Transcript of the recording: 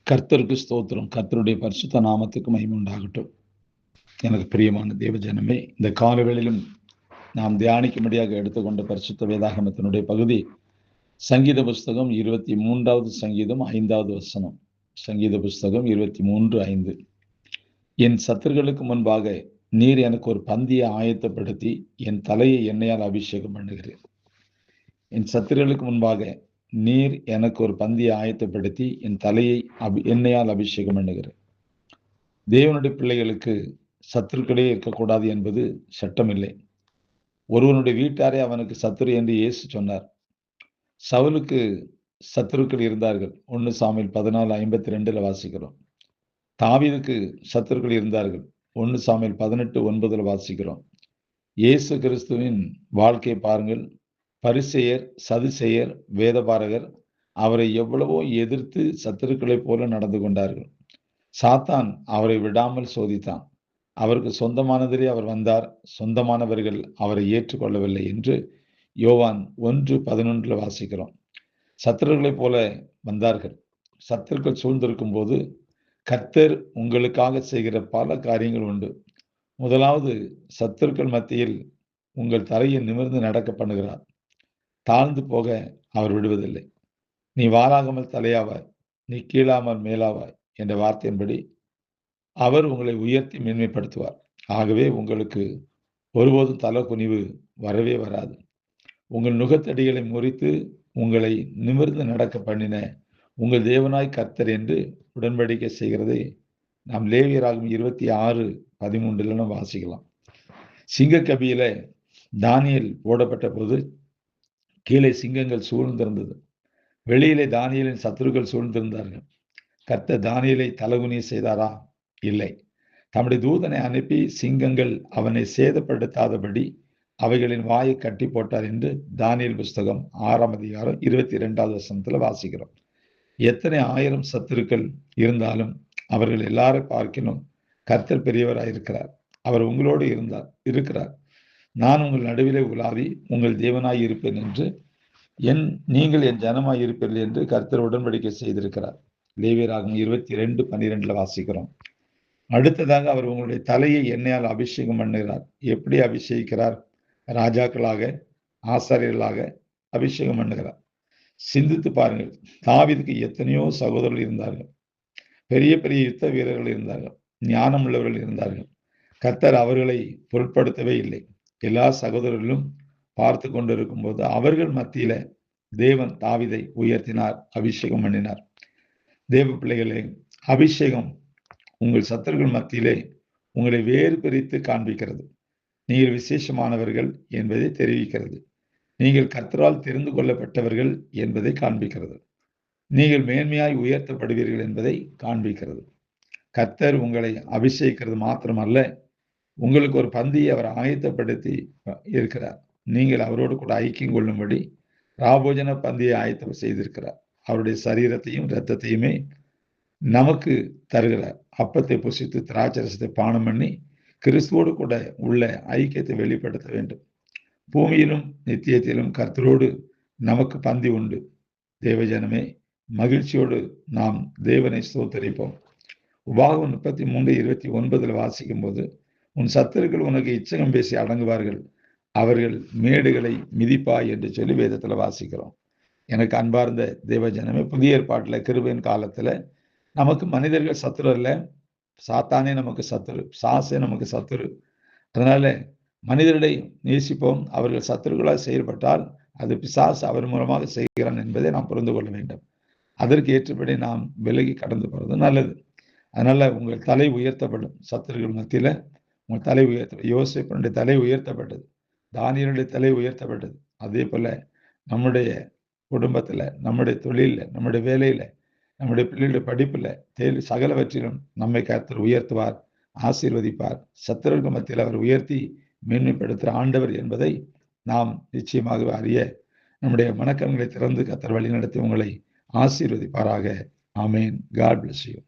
கர்த்தருக்கு ஸ்தோத்திரம். கர்த்தருடைய பரிசுத்த நாமத்துக்கு மகிமை உண்டாகட்டும். எனக்கு பிரியமான தேவ ஜனமே, இந்த காலவேளையிலும் நாம் தியானிக்கும்படியாக எடுத்துக்கொண்ட பரிசுத்த வேதாகமத்தினுடைய பகுதி சங்கீத புஸ்தகம் 23வது சங்கீதம் 5வது வசனம். சங்கீத புஸ்தகம் 23:5. என் சத்துருக்களுக்கு முன்பாக நீர் எனக்கு ஒரு பந்தியை ஆயத்தப்படுத்தி என் தலையை எண்ணெயால் அபிஷேகம் பண்ணுகிறேன். என் சத்துருக்களுக்கு முன்பாக நீர் எனக்கு ஒரு பந்தியை ஆயத்தப்படுத்தி என் தலையை எண்ணெயால் அபிஷேகம் பண்ணுகிறேன். தேவனுடைய பிள்ளைகளுக்கு சத்துருக்களே இருக்கக்கூடாது என்பது சட்டம் இல்லை. ஒருவனுடைய வீட்டாரே அவனுக்கு சத்துரு என்று இயேசு சொன்னார். சவுலுக்கு சத்துருக்கள் இருந்தார்கள். 1 சாமுவேல் 14:52 வாசிக்கிறோம். தாவீதுக்கு சத்துருக்கள் இருந்தார்கள். 1 சாமுவேல் 18:9 வாசிக்கிறோம். இயேசு கிறிஸ்துவின் வாழ்க்கையை பாருங்கள். பரிசேயர், சதுசேயர், வேதபாரகர் அவரை எவ்வளவோ எதிர்த்து சத்துருக்களைப் போல நடந்து கொண்டார்கள். சாத்தான் அவரை விடாமல் சோதித்தான். அவருக்கு சொந்தமானதிலே அவர் வந்தார், சொந்தமானவர்கள் அவரை ஏற்றுக்கொள்ளவில்லை என்று யோவான் 1:11 வாசிக்கிறோம். சத்துருக்களைப் போல வந்தார்கள். சத்துருக்கள் சூழ்ந்திருக்கும் போது கர்த்தர் உங்களுக்காக செய்கிற பல காரியங்கள் உண்டு. முதலாவது, சத்துருக்கள் மத்தியில் உங்கள் தலையை நிமிர்ந்து நடக்க பண்ணுகிறார். தாழ்ந்து போக அவர் விடுவதில்லை. நீ வாலாகாமல் தலையாவாய், நீ கீழாமல் மேலாவாய் என்ற வார்த்தையின்படி அவர் உங்களை உயர்த்தி மேன்மைப்படுத்துவார். ஆகவே உங்களுக்கு ஒருபோதும் தலை குனிவு வரவே வராது. உங்கள் நுகத்தடிகளை முறித்து உங்களை நிமிர்ந்து நடக்க பண்ணின உங்கள் தேவனாய் கர்த்தர் என்று உடன்படிக்கை செய்கிறதை நாம் லேவியராகும் 26:13 வாசிக்கலாம். சிங்கக்கபியில தானியேல் போடப்பட்ட போது கீழே சிங்கங்கள் சூழ்ந்திருந்தது. வெளியிலே தானியேலின் சத்துருக்கள் சூழ்ந்திருந்தார்கள். கர்த்தர் தானியேலை தலகுனிய செய்தாரா? இல்லை. தம்முடைய தூதனை அனுப்பி சிங்கங்கள் அவனை சேதப்படுத்தாதபடி அவைகளின் வாயை கட்டி போட்டார் என்று தானியேல் புஸ்தகம் 6:22 வசனத்துல வாசிக்கிறோம். எத்தனை ஆயிரம் சத்துருக்கள் இருந்தாலும் அவர்கள் எல்லாரும் பார்க்கினும் கர்த்தர் பெரியவராயிருக்கிறார். அவர் உங்களோடு இருக்கிறார். நான் உங்கள் நடுவிலே உலாவி உங்கள் தேவனாய் இருப்பேன் என்று நீங்கள் என் ஜனமாய் இருப்பீர்கள் என்று கர்த்தர் உடன்படிக்கை செய்திருக்கிறார். லேவியராகும் 22:12 வாசிக்கிறோம். அடுத்ததாக அவர் உங்களுடைய தலையை எண்ணெயால் அபிஷேகம் பண்ணுகிறார். எப்படி அபிஷேகிக்கிறார்? ராஜாக்களாக, ஆசாரியர்களாக அபிஷேகம் பண்ணுகிறார். சிந்தித்து பாருங்கள். தாவீதுக்கு எத்தனையோ சகோதரர்கள் இருந்தார்கள். பெரிய பெரிய யுத்த வீரர்கள் இருந்தார்கள். ஞானம் உள்ளவர்கள் இருந்தார்கள். கர்த்தர் அவர்களை பொருட்படுத்தவே இல்லை. எல்லா சகோதரர்களும் பார்த்து கொண்டிருக்கும் போது அவர்கள் மத்தியில தேவன் தாவீதை உயர்த்தினார், அபிஷேகம் பண்ணினார். தேவ பிள்ளைகளே, அபிஷேகம் உங்கள் சத்துருக்கள் மத்தியிலே உங்களை வேறு பிரித்து காண்பிக்கிறது. நீங்கள் விசேஷமானவர்கள் என்பதை தெரிவிக்கிறது. நீங்கள் கர்த்தரால் தெரிந்து கொள்ளப்பட்டவர்கள் என்பதை காண்பிக்கிறது. நீங்கள் மேன்மையாய் உயர்த்தப்படுவீர்கள் என்பதை காண்பிக்கிறது. கர்த்தர் உங்களை அபிஷேகிக்கிறது மாத்திரமல்ல, உங்களுக்கு ஒரு பந்தியை அவர் ஆயத்தப்படுத்தி இருக்கிறார். நீங்கள் அவரோடு கூட ஐக்கியம் கொள்ளும்படி ராபோஜன பந்தியை ஆயத்தம் செய்திருக்கிறார். அவருடைய சரீரத்தையும் இரத்தத்தையுமே நமக்கு தருகிறார். அப்பத்தை புசித்து திராட்சரசத்தை பானம் பண்ணி கிறிஸ்துவோடு கூட உள்ள ஐக்கியத்தை வெளிப்படுத்த வேண்டும். பூமியிலும் நித்தியத்திலும் கர்த்தரோடு நமக்கு பந்தி உண்டு. தேவஜனமே, மகிழ்ச்சியோடு நாம் தேவனை ஸ்தோத்தரிப்போம். உபாகமம் 33:29 வாசிக்கும் போது, உன் சத்துருக்கள் உனக்கு இச்சகம் பேசி அடங்குவார்கள், அவர்கள் மேடுகளை மிதிப்பாய் என்று சொல்லி வேதத்துல வாசிக்கிறோம். எனக்கு அன்பார்ந்த தேவஜனமே, புதிய ஏற்பாட்டுல கிருபையின் காலத்துல நமக்கு மனிதர்கள் சத்துரு அல்ல, சாத்தானே நமக்கு சத்துரு, சாசே நமக்கு சத்துரு. அதனால மனிதர்களை நேசிப்போம். அவர்கள் சத்துருக்களால் செயல்பட்டால் அது பிசாசு அவர் மூலமாக செய்கிறான் என்பதை நாம் புரிந்து கொள்ள வேண்டும். அதற்கு ஏற்றபடி நாம் விலகி கடந்து போறது நல்லது. அதனால உங்கள் தலை உயர்த்தப்படும். சத்துருக்கள் மத்தியில உங்கள் தலை உயர்த்த, யோசேப்பினுடைய தலை உயர்த்தப்பட்டது, தானியேலுடைய தலை உயர்த்தப்பட்டது. அதே போல நம்முடைய குடும்பத்துல, நம்முடைய தொழில, நம்முடைய வேலையில, நம்முடைய பிள்ளைகளுடைய படிப்புல, சகலவற்றிலும் நம்மை கர்த்தர் உயர்த்துவார், ஆசீர்வதிப்பார். சத்துருக்கள் மத்தியில் அவர் உயர்த்தி மேன்மைப்படுத்துகிற ஆண்டவர் என்பதை நாம் நிச்சயமாக அறிய நம்முடைய மனக்கண்களை திறந்து கர்த்தர் வழி நடத்தி உங்களை ஆசீர்வதிப்பாராக. ஆமேன். God bless you.